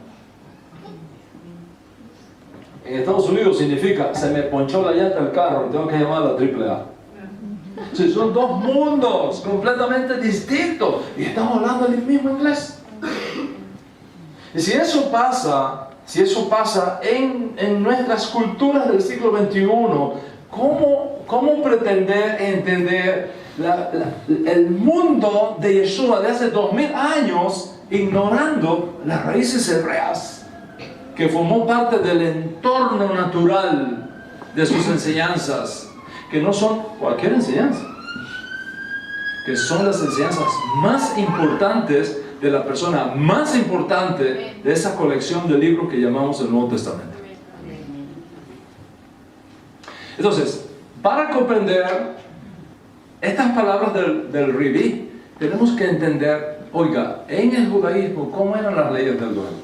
En Estados Unidos significa, se me ponchó la llanta del carro y tengo que llamar a la AAA. Sí, son dos mundos completamente distintos y estamos hablando del mismo inglés. Y si eso pasa en nuestras culturas del siglo XXI, ¿cómo pretender entender el mundo de Yeshua de hace 2000 años ignorando las raíces hebreas que formó parte del entorno natural de sus enseñanzas, que no son cualquier enseñanza, que son las enseñanzas más importantes de la persona más importante de esa colección de libros que llamamos el Nuevo Testamento. Entonces, para comprender estas palabras del Ribí, tenemos que entender, oiga, en el judaísmo, ¿cómo eran las leyes del duelo?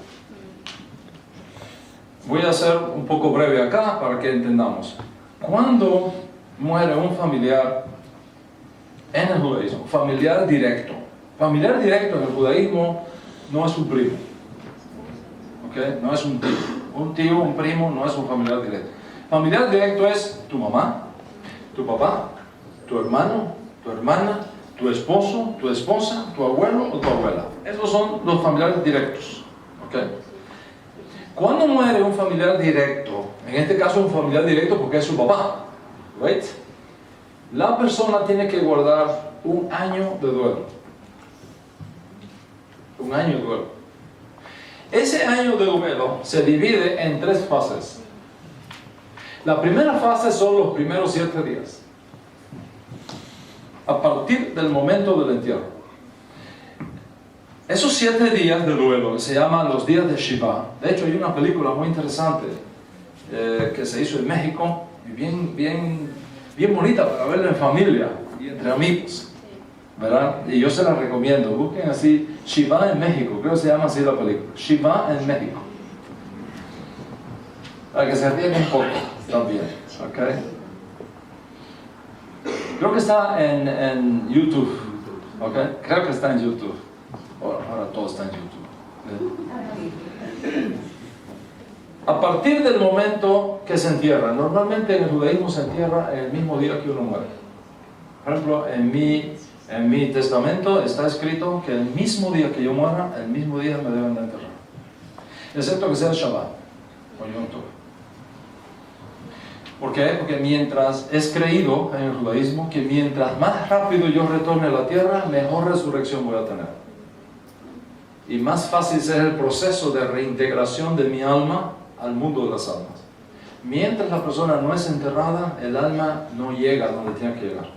Voy a ser un poco breve acá para que entendamos. Cuando muere un familiar en el judaísmo, familiar directo en el judaísmo no es un primo, ¿ok? No es un tío. Un tío, un primo, no es un familiar directo. Familiar directo es tu mamá, tu papá, tu hermano, tu hermana, tu esposo, tu esposa, tu abuelo o tu abuela. Esos son los familiares directos, ¿ok? Cuando muere un familiar directo, en este caso un familiar directo porque es su papá, ¿right? La persona tiene que guardar un año de duelo. Un año de duelo. Ese año de duelo se divide en 3 fases. La primera fase son los primeros 7 días. A partir del momento del entierro. Esos 7 días de duelo se llaman los días de Shiva. De hecho, hay una película muy interesante que se hizo en México, y bien bonita para verla en familia y entre amigos, ¿verdad? Y yo se la recomiendo. Busquen así, Shiva en México, creo que se llama así la película. Shiva en México. Para que se ríen un poco también, ¿ok? Creo que está en YouTube. ¿Okay? Creo que está en YouTube. Ahora todo está en YouTube. A partir del momento que se entierra, normalmente en el judaísmo se entierra el mismo día que uno muere. Por ejemplo, en mi testamento está escrito que el mismo día que yo muera, el mismo día me deben de enterrar. Excepto que sea el Shabbat o Yom Tov. ¿Por qué? Porque mientras es creído en el judaísmo que mientras más rápido yo retorne a la tierra, mejor resurrección voy a tener. Y más fácil será el proceso de reintegración de mi alma al mundo de las almas. Mientras la persona no es enterrada, el alma no llega a donde tiene que llegar.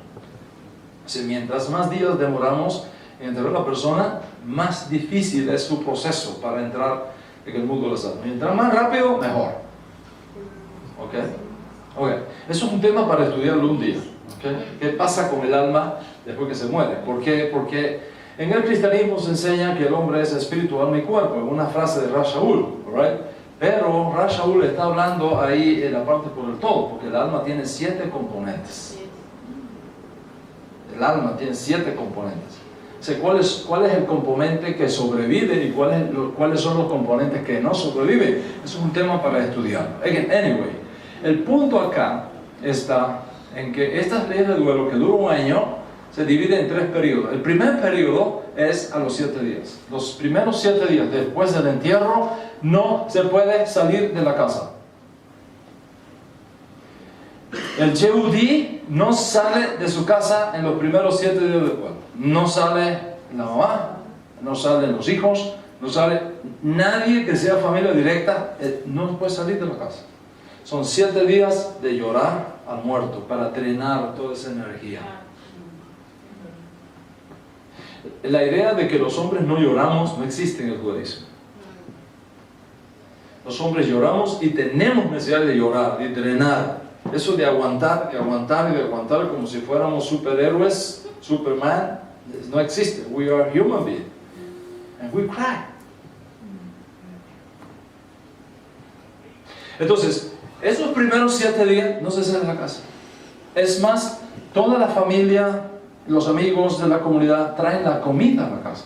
Si mientras más días demoramos en enterrar a la persona, más difícil es su proceso para entrar en el mundo de las almas. Mientras más rápido, mejor. ¿Ok? Eso es un tema para estudiarlo un día. ¿Okay? ¿Qué pasa con el alma después que se muere? ¿Por qué? Porque en el cristianismo se enseña que el hombre es espíritu, alma y cuerpo. Es una frase de Rav Shaul, right? Pero Rav Shaul está hablando ahí en la parte por el todo, porque el alma tiene 7 componentes. El alma tiene 7 componentes. O sea, ¿cuál es el componente que sobrevive y cuáles son los componentes que no sobreviven? Eso es un tema para estudiar. Anyway, el punto acá está en que estas leyes de duelo que duran un año se dividen en 3 periodos. El primer periodo es a los 7 días. Los primeros 7 días después del entierro no se puede salir de la casa. El Yehudí no sale de su casa en los primeros 7 días del duelo. No sale la mamá, no salen los hijos, no sale nadie que sea familia directa, no puede salir de la casa. Son 7 días de llorar al muerto para drenar toda esa energía. La idea de que los hombres no lloramos no existe en el judaísmo. Los hombres lloramos y tenemos necesidad de llorar, de drenar. Eso de aguantar como si fuéramos superhéroes, Superman, no existe. We are human beings. And we cry. Entonces, esos primeros 7 días no se sale de la casa. Es más, toda la familia, los amigos de la comunidad traen la comida a la casa.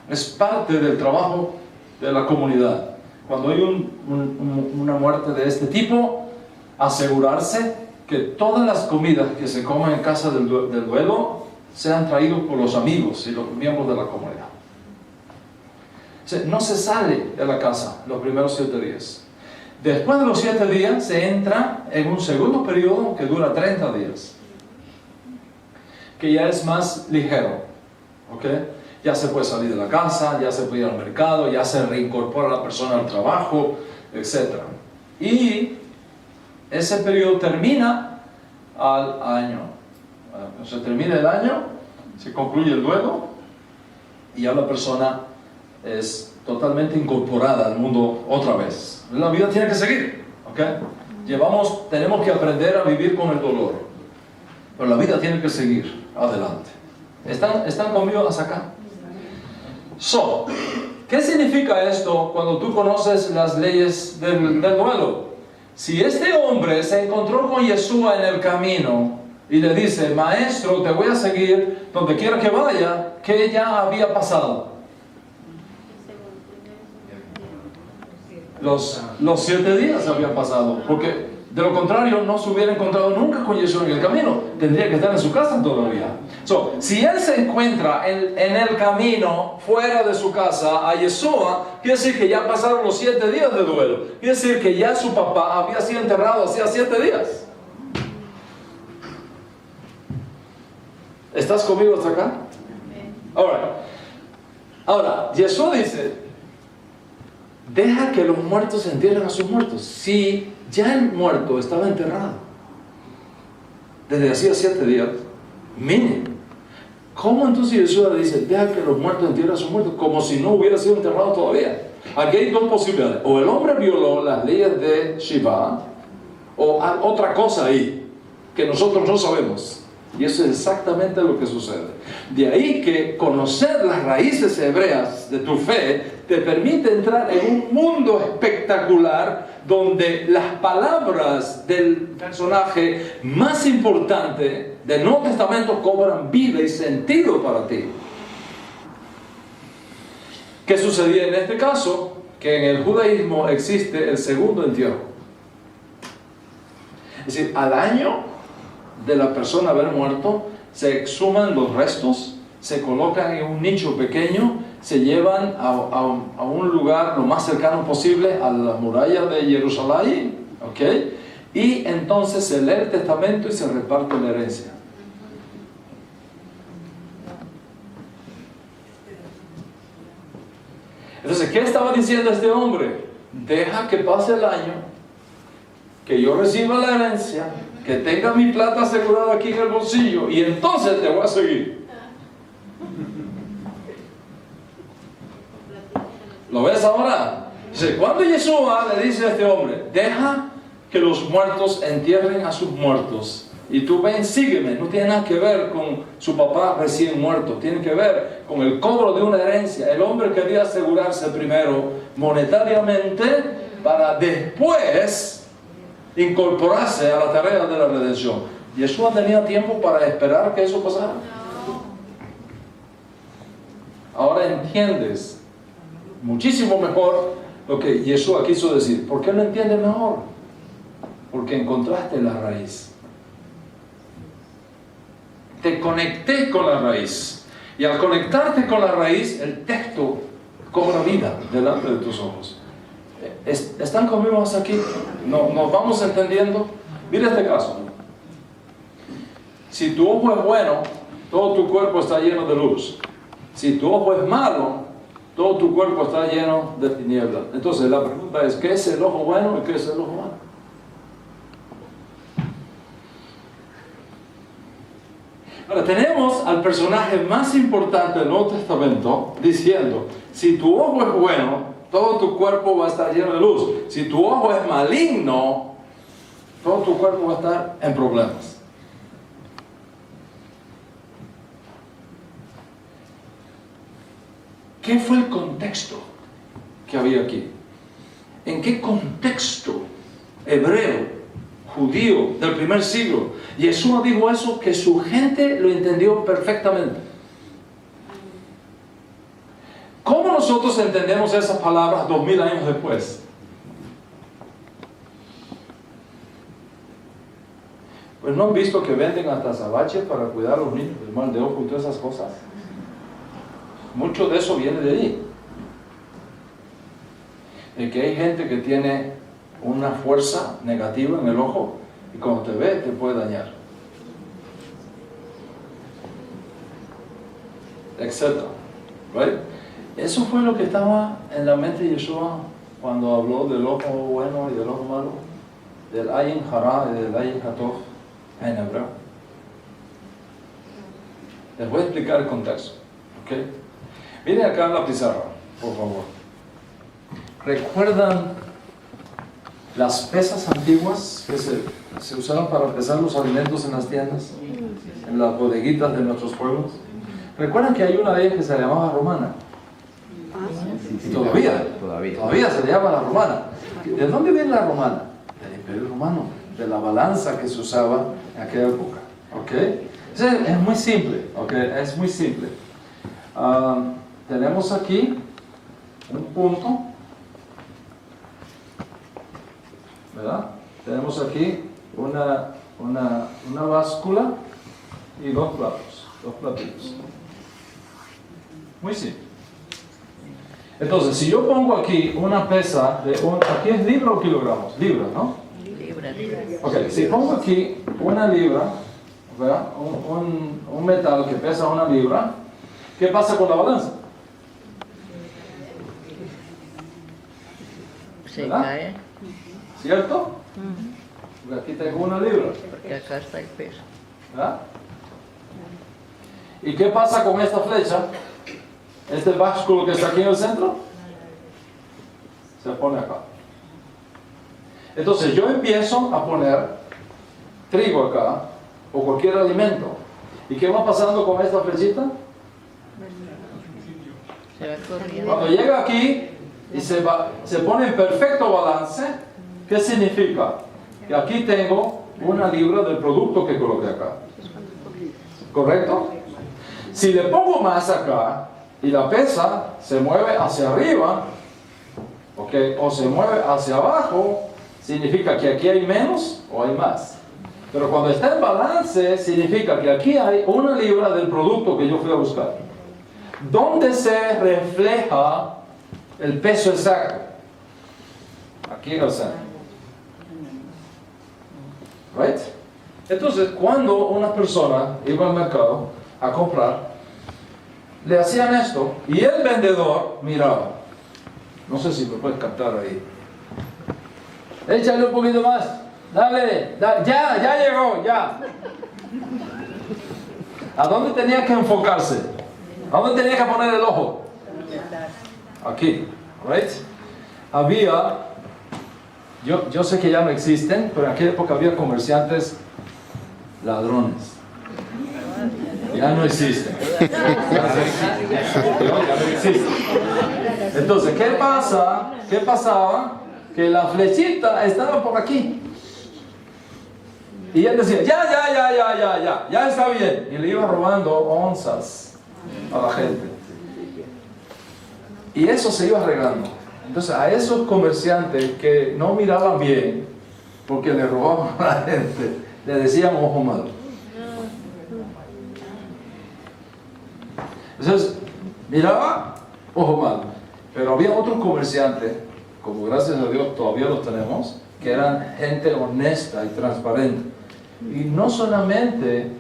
Es parte del trabajo de la comunidad. Cuando hay una muerte de este tipo, asegurarse que todas las comidas que se comen en casa del duelo sean traídos por los amigos y los miembros de la comunidad. O sea, no se sale de la casa los primeros 7 días. Después de los 7 días se entra en un segundo periodo que dura 30 días, que ya es más ligero, ¿ok? Ya se puede salir de la casa, ya se puede ir al mercado, ya se reincorpora la persona al trabajo, etc. Y ese periodo termina al año. Se termina el año, se concluye el duelo y ya la persona es totalmente incorporada al mundo otra vez. La vida tiene que seguir, ¿ok? Tenemos que aprender a vivir con el dolor, pero la vida tiene que seguir adelante. ¿Están conmigo hasta acá? ¿Qué significa esto cuando tú conoces las leyes del duelo? Si este hombre se encontró con Yeshua en el camino y le dice, maestro, te voy a seguir donde quiera que vaya, ¿qué ya había pasado? Los 7 días habían pasado, porque de lo contrario no se hubiera encontrado nunca con Yeshua en el camino, tendría que estar en su casa todavía. Si él se encuentra en el camino fuera de su casa a Yeshua, quiere decir que ya pasaron los 7 días de duelo, quiere decir que ya su papá había sido enterrado hacía 7 días. ¿Estás conmigo hasta acá? Ahora, Yeshua dice, deja que los muertos entierren a sus muertos. Si ya el muerto estaba enterrado desde hacía 7 días, mínimo, ¿cómo entonces Yeshua dice, deja que los muertos entierren a sus muertos? Como si no hubiera sido enterrado todavía. Aquí hay 2 posibilidades. O el hombre violó las leyes de Shiva, o hay otra cosa ahí que nosotros no sabemos. Y eso es exactamente lo que sucede. De ahí que conocer las raíces hebreas de tu fe te permite entrar en un mundo espectacular donde las palabras del personaje más importante del Nuevo Testamento cobran vida y sentido para ti. ¿Qué sucedía en este caso? Que en el judaísmo existe el segundo entierro. Es decir, al año de la persona haber muerto, se exhuman los restos, se colocan en un nicho pequeño, se llevan a un lugar lo más cercano posible a la muralla de Jerusalén, ¿ok? Y entonces se lee el testamento y se reparte la herencia. Entonces, ¿qué estaba diciendo este hombre? Deja que pase el año, que yo reciba la herencia, que tenga mi plata asegurada aquí en el bolsillo, y entonces te voy a seguir. ¿Lo ves ahora? Dice, cuando Yeshua le dice a este hombre, deja que los muertos entierren a sus muertos, y tú ven, sígueme, no tiene nada que ver con su papá recién muerto, tiene que ver con el cobro de una herencia. El hombre quería asegurarse primero monetariamente para después incorporarse a la tarea de la redención. Yeshua tenía tiempo para esperar que eso pasara. Ahora entiendes muchísimo mejor lo que Yeshua quiso decir. ¿Por qué lo entiendes mejor? Porque encontraste la raíz. Te conecté con la raíz. Y al conectarte con la raíz, el texto cobra vida delante de tus ojos. ¿Están conmigo hasta aquí? ¿Nos vamos entendiendo? Mira este caso. Si tu ojo es bueno, todo tu cuerpo está lleno de luz. Si tu ojo es malo, todo tu cuerpo está lleno de tinieblas. Entonces la pregunta es, ¿qué es el ojo bueno y qué es el ojo malo? Ahora tenemos al personaje más importante del Nuevo Testamento diciendo, si tu ojo es bueno, todo tu cuerpo va a estar lleno de luz. Si tu ojo es maligno, todo tu cuerpo va a estar en problemas. ¿Qué fue el contexto que había aquí? ¿En qué contexto hebreo, judío del primer siglo, Yeshua dijo eso que su gente lo entendió perfectamente? ¿Cómo nosotros entendemos esas palabras 2000 años después? Pues no han visto que venden hasta azabache para cuidar a los niños del mal de ojo y todas esas cosas. Mucho de eso viene de ahí. De que hay gente que tiene una fuerza negativa en el ojo y cuando te ve te puede dañar, etcétera. ¿Right? Eso fue lo que estaba en la mente de Yeshua cuando habló del ojo bueno y del ojo malo, del Ayin Hara y del Ayin Hatov en hebreo. Les voy a explicar el contexto. ¿Okay? Miren acá en la pizarra, por favor. ¿Recuerdan las pesas antiguas que se usaban para pesar los alimentos en las tiendas? En las bodeguitas de nuestros pueblos. ¿Recuerdan que hay una de ellas que se llamaba romana? Sí, todavía se llama la romana. ¿De dónde viene la romana? Del Imperio Romano, de la balanza que se usaba en aquella época. ¿Okay? Es muy simple, ¿okay? Es muy simple. Tenemos aquí un punto, ¿verdad? Tenemos aquí una báscula y dos platitos. Muy simple. Entonces, si yo pongo aquí una pesa de aquí es libra o kilogramos, libra, ¿no? Libra. Ok, si pongo aquí una libra, ¿verdad? Un metal que pesa una libra, ¿qué pasa con la balanza? Se cae. ¿Cierto? Porque aquí tengo una libra. Porque acá está el peso. ¿Verdad? ¿Y qué pasa con esta flecha? Este básculo que está aquí en el centro se pone acá. Entonces yo empiezo a poner trigo acá o cualquier alimento. ¿Y qué va pasando con esta flechita? Se va corriendo. Cuando llega aquí y se pone en perfecto balance, ¿qué significa? Que aquí tengo una libra del producto que coloqué acá. ¿Correcto? Si le pongo más acá y la pesa se mueve hacia arriba, ¿okay? O se mueve hacia abajo, significa que aquí hay menos o hay más. Pero cuando está en balance, significa que aquí hay una libra del producto que yo fui a buscar. ¿Dónde se refleja el peso exacto? Aquí en el centro. Right? Entonces, cuando una persona iba al mercado a comprar, le hacían esto y el vendedor miraba. No sé si me puedes captar ahí. Échale un poquito más. Dale, ya llegó, ya. ¿A dónde tenía que enfocarse? ¿A dónde tenía que poner el ojo? Aquí, right? Había, yo sé que ya no existen, pero en aquella época había comerciantes ladrones. Ya no existen. Ya no existen. Entonces, ¿qué pasa? ¿Qué pasaba? Que la flechita estaba por aquí. Y él decía, ya está bien. Y le iba robando onzas a la gente. Y eso se iba arreglando. Entonces, a esos comerciantes que no miraban bien, porque le robaban a la gente, le decían ojo malo. Entonces, miraba, ojo malo. Pero había otros comerciantes, como gracias a Dios todavía los tenemos, que eran gente honesta y transparente. Y no solamente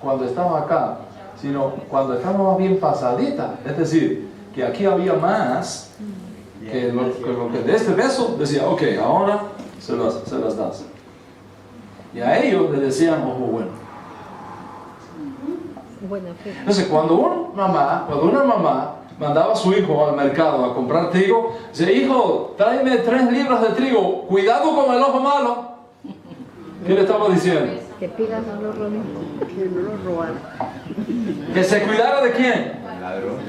cuando estaban acá, sino cuando estaban bien pasaditas. Es decir, que aquí había más que lo que de este peso decía, ok, ahora se las das. Y a ellos le decían ojo bueno. Entonces, cuando una mamá mandaba a su hijo al mercado a comprar trigo, dice, hijo, tráeme 3 libras de trigo, cuidado con el ojo malo. ¿Qué le estaba diciendo? Que pidas no lo roben, que no lo roban. Que se cuidara de quién?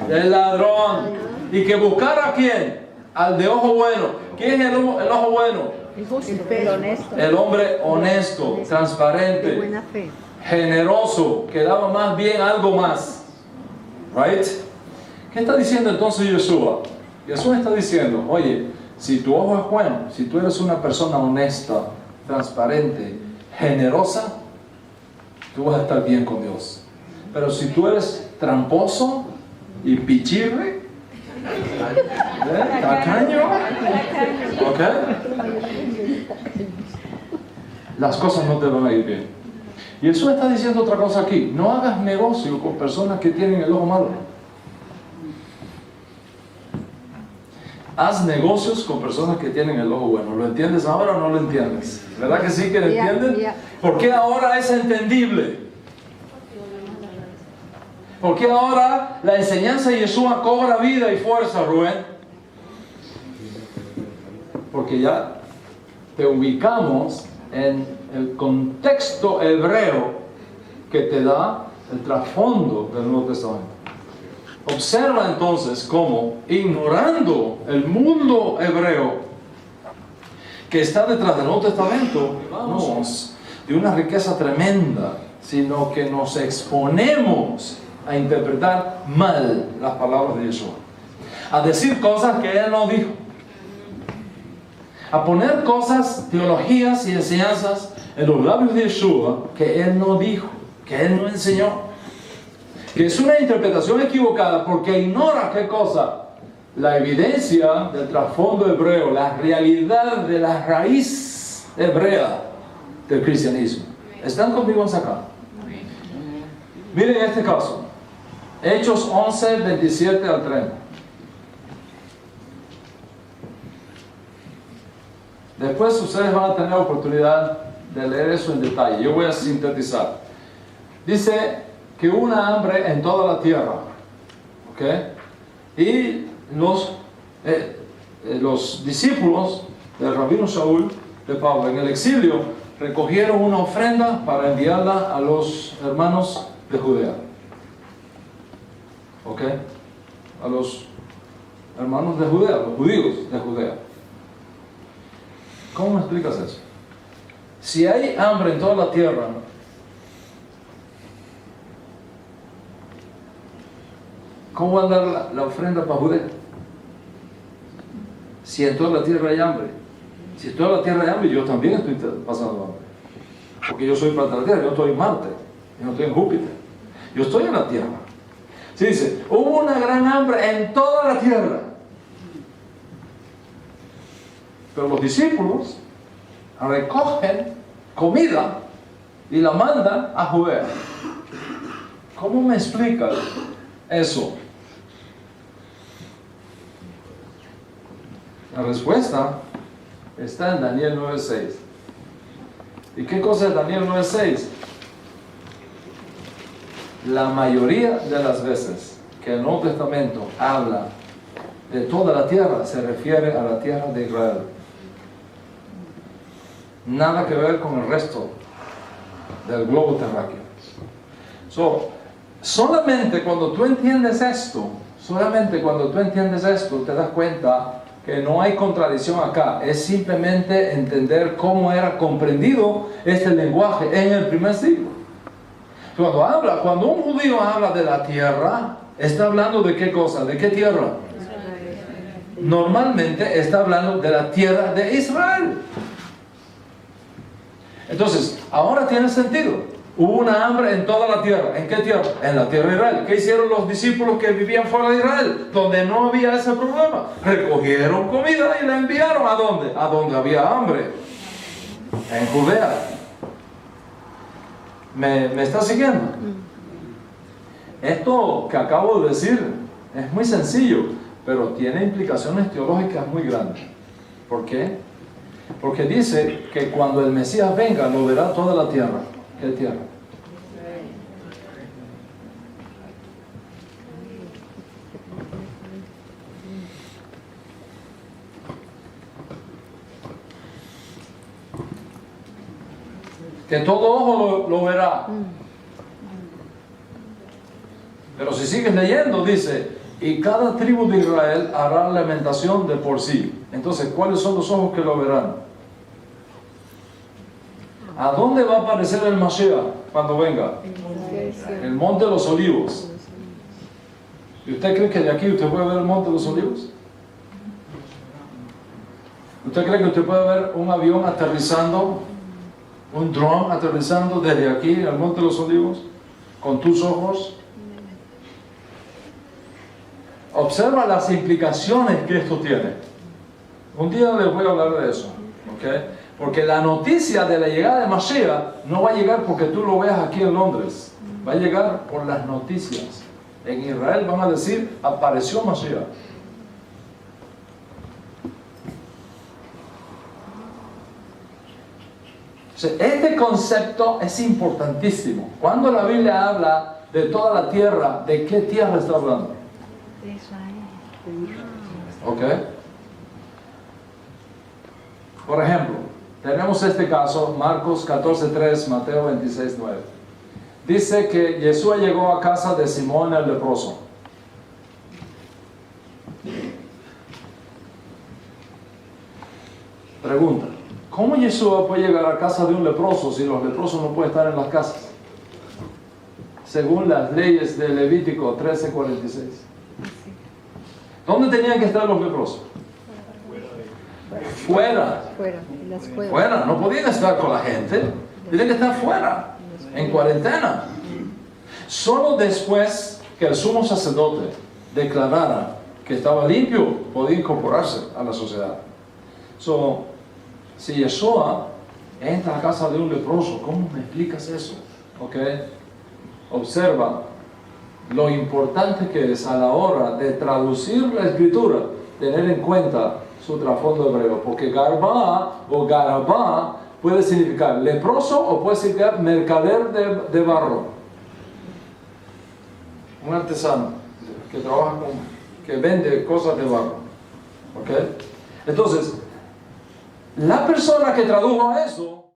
Del ladrón. Y que buscara a quién? Al de ojo bueno. ¿Quién es el ojo bueno? El honesto. El hombre honesto, transparente, De buena fe. generoso, que daba más bien algo más. Right? ¿Qué está diciendo entonces Yeshua? Yeshua está diciendo, oye, si tu ojo es bueno, si tú eres una persona honesta, transparente, generosa, tú vas a estar bien con Dios. Pero si tú eres tramposo y pichirre, tacaño, ¿ok? Las cosas no te van a ir bien. Y Jesús está diciendo otra cosa aquí. No hagas negocio con personas que tienen el ojo malo. Haz negocios con personas que tienen el ojo bueno. ¿Lo entiendes ahora o no lo entiendes? ¿Verdad que sí que lo entienden? ¿Por qué ahora es entendible? ¿Por qué ahora la enseñanza de Yeshua cobra vida y fuerza, Rubén? Porque ya te ubicamos en el contexto hebreo que te da el trasfondo del Nuevo Testamento. Observa entonces cómo, ignorando el mundo hebreo que está detrás del Nuevo Testamento, vamos de una riqueza tremenda, sino que nos exponemos a interpretar mal las palabras de Yeshua, a decir cosas que Él no dijo, a poner cosas, teologías y enseñanzas en los labios de Yeshua que Él no dijo, que Él no enseñó. Que es una interpretación equivocada porque ignora ¿qué cosa? La evidencia del trasfondo hebreo, la realidad de la raíz hebrea del cristianismo. ¿Están conmigo acá? Miren este caso. Hechos 11, 27 al 30. Después ustedes van a tener la oportunidad de leer eso en detalle. Yo voy a sintetizar. Dice que hubo una hambre en toda la tierra, ¿ok? Y los discípulos del rabino Shaul, de Pablo, en el exilio, recogieron una ofrenda para enviarla a los hermanos de Judea, ¿ok? A los hermanos de Judea, los judíos de Judea. ¿Cómo me explicas eso? Si hay hambre en toda la tierra, ¿cómo va a dar la ofrenda para Judea? Si en toda la tierra hay hambre. Si en toda la tierra hay hambre, yo también estoy pasando hambre. Porque yo soy parte de la tierra, yo estoy en Marte, yo no estoy en Júpiter. Yo estoy en la tierra. Sí, dice, hubo una gran hambre en toda la tierra. Pero los discípulos recogen comida y la mandan a Judea. ¿Cómo me explicas eso? La respuesta está en Daniel 9:6. ¿Y qué cosa es Daniel 9:6? La mayoría de las veces que el Nuevo Testamento habla de toda la tierra, se refiere a la tierra de Israel. Nada que ver con el resto del globo terráqueo. Solamente cuando tú entiendes esto, te das cuenta que no hay contradicción acá. Es simplemente entender cómo era comprendido este lenguaje en el primer siglo. Cuando un judío habla de la tierra, está hablando de qué cosa, de qué tierra. Normalmente está hablando de la tierra de Israel. Entonces, ahora tiene sentido. Hubo una hambre en toda la tierra. ¿En qué tierra? En la tierra de Israel. ¿Qué hicieron los discípulos que vivían fuera de Israel? Donde no había ese problema. Recogieron comida y la enviaron ¿a dónde? A donde había hambre. En Judea. ¿Me está siguiendo? Esto que acabo de decir es muy sencillo, pero tiene implicaciones teológicas muy grandes. ¿Por qué? Porque dice que cuando el Mesías venga, lo verá toda la tierra. ¿Qué tierra? Que todo ojo lo verá. Pero si sigues leyendo, dice, y cada tribu de Israel hará lamentación de por sí. Entonces, ¿cuáles son los ojos que lo verán? ¿A dónde va a aparecer el Mashiach cuando venga? El Monte de los Olivos. ¿Y usted cree que de aquí usted puede ver el Monte de los Olivos? ¿Usted cree que usted puede ver un avión aterrizando, un dron aterrizando desde aquí al Monte de los Olivos con tus ojos? Observa las implicaciones que esto tiene. Un día les voy a hablar de eso, ¿ok? Porque la noticia de la llegada de Mashiach no va a llegar porque tú lo veas aquí en Londres. Va a llegar por las noticias. En Israel van a decir, apareció Mashiach. Este concepto es importantísimo. Cuando la Biblia habla de toda la tierra, ¿de qué tierra está hablando? De Israel. ¿Ok? Por ejemplo, tenemos este caso, Marcos 14:3, Mateo 26:9. Dice que Jesús llegó a casa de Simón el leproso. Pregunta, ¿cómo Jesús puede llegar a casa de un leproso si los leprosos no pueden estar en las casas? Según las leyes de Levítico 13:46. ¿Dónde tenían que estar los leprosos? Fuera. En las cuevas. Fuera, no podían estar con la gente, tenían que estar fuera, en cuarentena. Solo después que el sumo sacerdote declarara que estaba limpio, podía incorporarse a la sociedad. Si Yeshua entra a casa de un leproso, ¿cómo me explicas eso? ¿Ok? Observa lo importante que es a la hora de traducir la escritura, tener en cuenta su trasfondo hebreo, porque Garba o Garabá puede significar leproso o puede significar mercader de barro, un artesano que trabaja que vende cosas de barro. ¿Ok? Entonces, la persona que tradujo eso